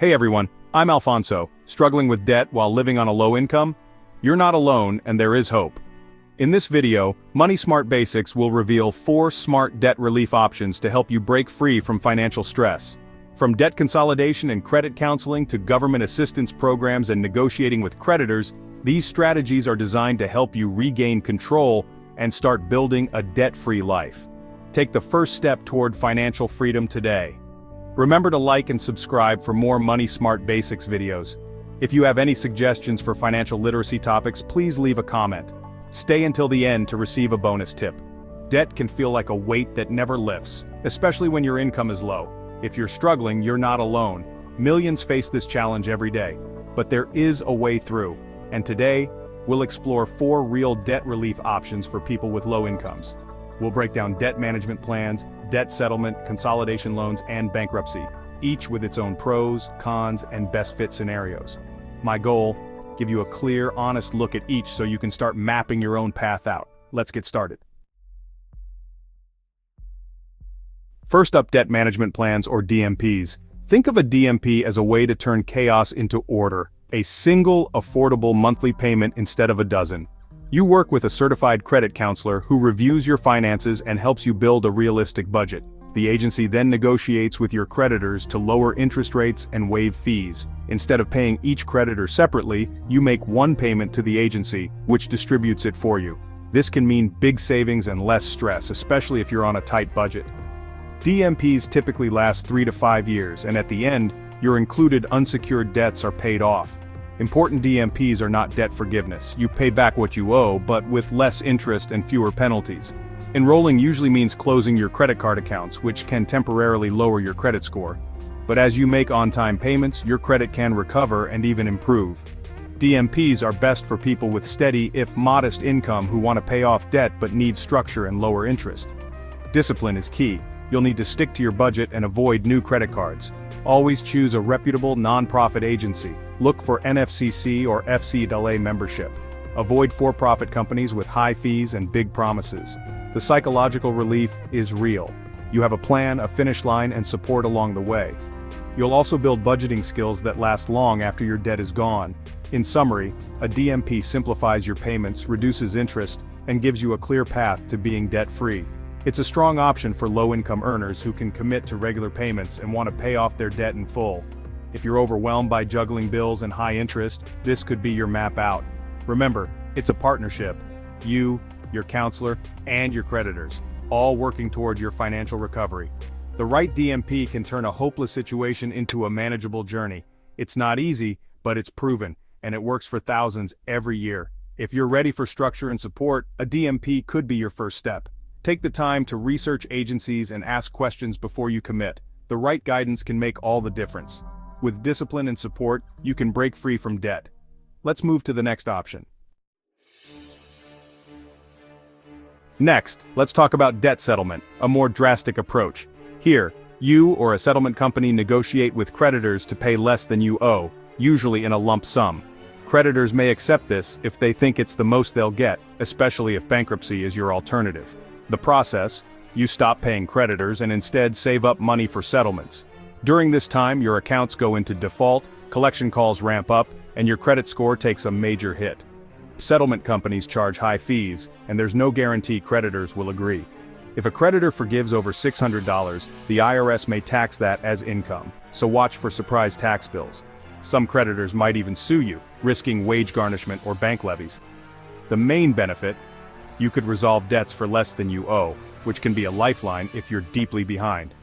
Hey everyone, I'm Alfonso, struggling with debt while living on a low income? You're not alone and there is hope. In this video, Money Smart Basics will reveal 4 smart debt relief options to help you break free from financial stress. From debt consolidation and credit counseling to government assistance programs and negotiating with creditors, these strategies are designed to help you regain control and start building a debt-free life. Take the first step toward financial freedom today. Remember to like and subscribe for more Money Smart Basics videos. If you have any suggestions for financial literacy topics, please leave a comment. Stay until the end to receive a bonus tip. Debt can feel like a weight that never lifts, especially when your income is low. If you're struggling, you're not alone. Millions face this challenge every day. But there is a way through. And today, we'll explore 4 real debt relief options for people with low incomes. We'll break down debt management plans, debt settlement, consolidation loans, and bankruptcy, each with its own pros, cons, and best fit scenarios. My goal, give you a clear, honest look at each so you can start mapping your own path out. Let's get started. First up, debt management plans or DMPs. Think of a DMP as a way to turn chaos into order, a single, affordable monthly payment instead of a dozen. You work with a certified credit counselor who reviews your finances and helps you build a realistic budget. The agency then negotiates with your creditors to lower interest rates and waive fees. Instead of paying each creditor separately, you make one payment to the agency, which distributes it for you. This can mean big savings and less stress, especially if you're on a tight budget. DMPs typically last 3 to 5 years, and at the end, your included unsecured debts are paid off. Important DMPs are not debt forgiveness. You pay back what you owe, but with less interest and fewer penalties. Enrolling usually means closing your credit card accounts, which can temporarily lower your credit score. But as you make on-time payments, your credit can recover and even improve. DMPs are best for people with steady, if modest income who want to pay off debt but need structure and lower interest. Discipline is key. You'll need to stick to your budget and avoid new credit cards. Always choose a reputable nonprofit agency. Look for NFCC or FCAA membership. Avoid for-profit companies with high fees and big promises. The psychological relief is real. You have a plan, a finish line, and support along the way. You'll also build budgeting skills that last long after your debt is gone. In summary, a DMP simplifies your payments, reduces interest, and gives you a clear path to being debt-free. It's a strong option for low-income earners who can commit to regular payments and want to pay off their debt in full. If you're overwhelmed by juggling bills and high interest, this could be your map out. Remember, it's a partnership. You, your counselor, and your creditors, all working toward your financial recovery. The right DMP can turn a hopeless situation into a manageable journey. It's not easy, but it's proven, and it works for thousands every year. If you're ready for structure and support, a DMP could be your first step. Take the time to research agencies and ask questions before you commit. The right guidance can make all the difference. With discipline and support, you can break free from debt. Let's move to the next option. Next, let's talk about debt settlement, a more drastic approach. Here, you or a settlement company negotiate with creditors to pay less than you owe, usually in a lump sum. Creditors may accept this if they think it's the most they'll get, especially if bankruptcy is your alternative. The process, you stop paying creditors and instead save up money for settlements. During this time, your accounts go into default, collection calls ramp up, and your credit score takes a major hit. Settlement companies charge high fees, and there's no guarantee creditors will agree. If a creditor forgives over $600, the IRS may tax that as income, so watch for surprise tax bills. Some creditors might even sue you, risking wage garnishment or bank levies. The main benefit, you could resolve debts for less than you owe, which can be a lifeline if you're deeply behind.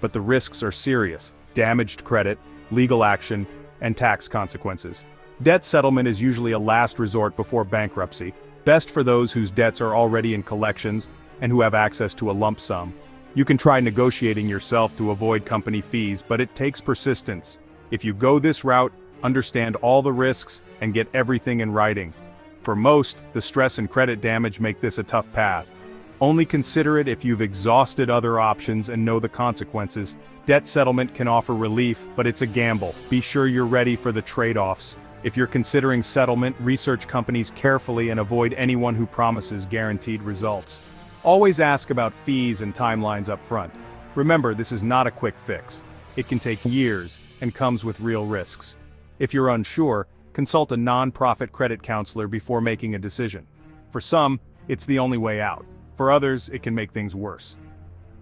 But the risks are serious: damaged credit, legal action, and tax consequences. Debt settlement is usually a last resort before bankruptcy, best for those whose debts are already in collections and who have access to a lump sum. You can try negotiating yourself to avoid company fees, but it takes persistence. If you go this route, understand all the risks and get everything in writing. For most, the stress and credit damage make this a tough path. Only consider it if you've exhausted other options and know the consequences. Debt settlement can offer relief, but it's a gamble. Be sure you're ready for the trade-offs. If you're considering settlement, research companies carefully and avoid anyone who promises guaranteed results. Always ask about fees and timelines up front. Remember, this is not a quick fix. It can take years and comes with real risks. If you're unsure, consult a non-profit credit counselor before making a decision. For some, it's the only way out. For others, it can make things worse.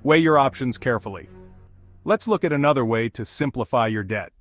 Weigh your options carefully. Let's look at another way to simplify your debt.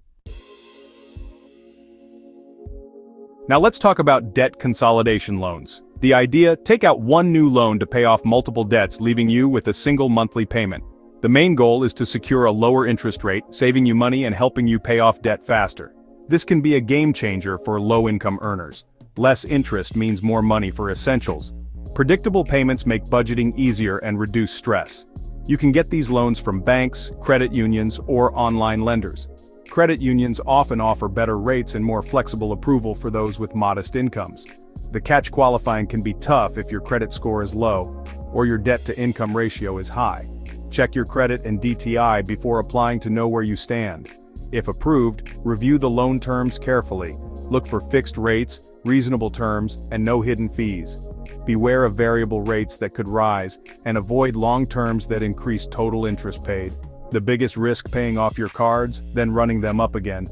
Now let's talk about debt consolidation loans. The idea: take out one new loan to pay off multiple debts, leaving you with a single monthly payment. The main goal is to secure a lower interest rate, saving you money and helping you pay off debt faster. This can be a game changer for low-income earners. Less interest means more money for essentials. Predictable payments make budgeting easier and reduce stress. You can get these loans from banks, credit unions, or online lenders. Credit unions often offer better rates and more flexible approval for those with modest incomes. The catch: qualifying can be tough if your credit score is low, or your debt-to-income ratio is high. Check your credit and DTI before applying to know where you stand. If approved, review the loan terms carefully. Look for fixed rates, reasonable terms, and no hidden fees. Beware of variable rates that could rise, and avoid long terms that increase total interest paid. The biggest risk: paying off your cards, then running them up again.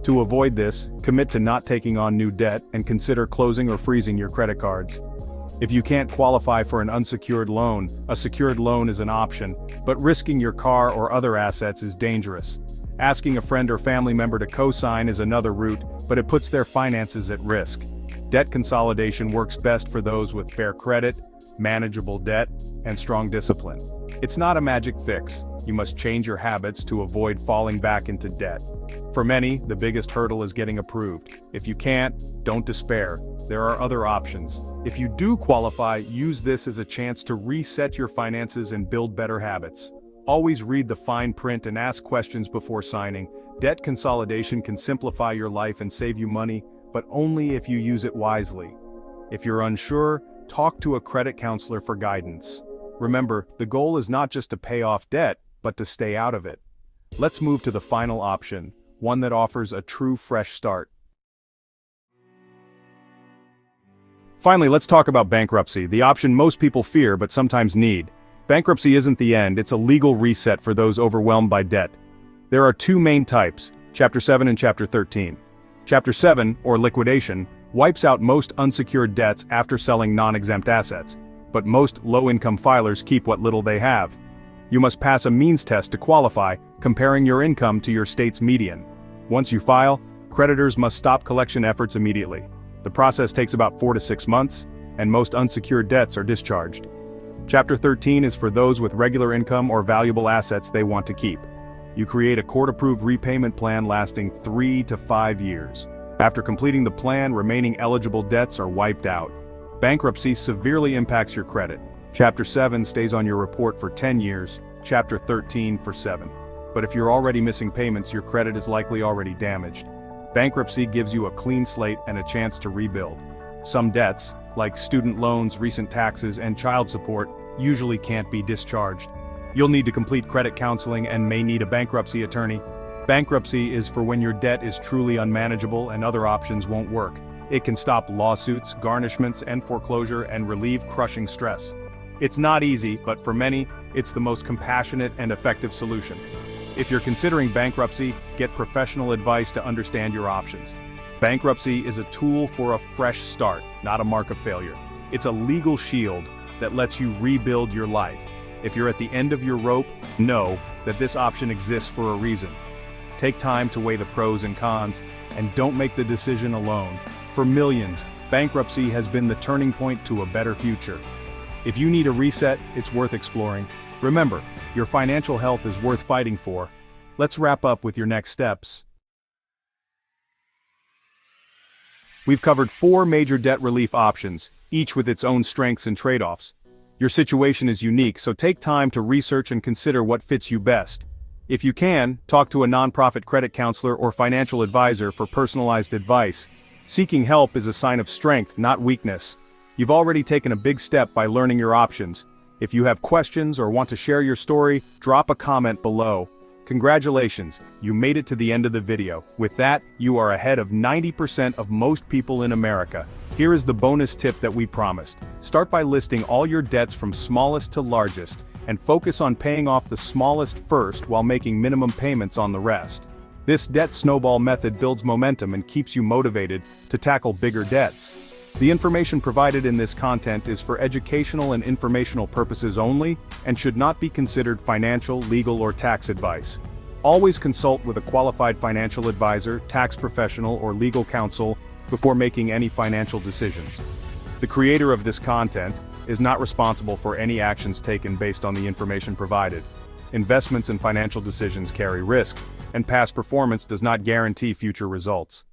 To avoid this, commit to not taking on new debt and consider closing or freezing your credit cards. If you can't qualify for an unsecured loan, a secured loan is an option, but risking your car or other assets is dangerous. Asking a friend or family member to co-sign is another route, but it puts their finances at risk. Debt consolidation works best for those with fair credit, manageable debt, and strong discipline. It's not a magic fix. You must change your habits to avoid falling back into debt. For many, the biggest hurdle is getting approved. If you can't, don't despair. There are other options. If you do qualify, use this as a chance to reset your finances and build better habits. Always read the fine print and ask questions before signing. Debt consolidation can simplify your life and save you money, but only if you use it wisely. If you're unsure, talk to a credit counselor for guidance. Remember, the goal is not just to pay off debt, but to stay out of it. Let's move to the final option, one that offers a true fresh start. Finally, let's talk about bankruptcy, the option most people fear but sometimes need. Bankruptcy isn't the end, it's a legal reset for those overwhelmed by debt. There are two main types, Chapter 7 and Chapter 13. Chapter 7, or liquidation, wipes out most unsecured debts after selling non-exempt assets, but most low-income filers keep what little they have. You must pass a means test to qualify, comparing your income to your state's median. Once you file, creditors must stop collection efforts immediately. The process takes about 4 to 6 months, and most unsecured debts are discharged. Chapter 13 is for those with regular income or valuable assets they want to keep. You create a court-approved repayment plan lasting 3 to 5 years. After completing the plan, remaining eligible debts are wiped out. Bankruptcy severely impacts your credit. Chapter 7 stays on your report for 10 years, Chapter 13 for 7. But if you're already missing payments, your credit is likely already damaged. Bankruptcy gives you a clean slate and a chance to rebuild. Some debts, like student loans, recent taxes, and child support, usually can't be discharged. You'll need to complete credit counseling and may need a bankruptcy attorney. Bankruptcy is for when your debt is truly unmanageable and other options won't work. It can stop lawsuits, garnishments, and foreclosure and relieve crushing stress. It's not easy, but for many, it's the most compassionate and effective solution. If you're considering bankruptcy, get professional advice to understand your options. Bankruptcy is a tool for a fresh start, not a mark of failure. It's a legal shield that lets you rebuild your life. If you're at the end of your rope, know that this option exists for a reason. Take time to weigh the pros and cons, and don't make the decision alone. For millions, bankruptcy has been the turning point to a better future. If you need a reset, it's worth exploring. Remember, your financial health is worth fighting for. Let's wrap up with your next steps. We've covered 4 major debt relief options, each with its own strengths and trade-offs. Your situation is unique, so take time to research and consider what fits you best. If you can, talk to a nonprofit credit counselor or financial advisor for personalized advice. Seeking help is a sign of strength, not weakness. You've already taken a big step by learning your options. If you have questions or want to share your story, drop a comment below. Congratulations, you made it to the end of the video. With that, you are ahead of 90% of most people in America. Here is the bonus tip that we promised. Start by listing all your debts from smallest to largest. and focus on paying off the smallest first while making minimum payments on the rest. This debt snowball method builds momentum and keeps you motivated to tackle bigger debts. The information provided in this content is for educational and informational purposes only and should not be considered financial, legal, or tax advice. Always consult with a qualified financial advisor, tax professional, or legal counsel before making any financial decisions. The creator of this content is not responsible for any actions taken based on the information provided. Investments and financial decisions carry risk, and past performance does not guarantee future results.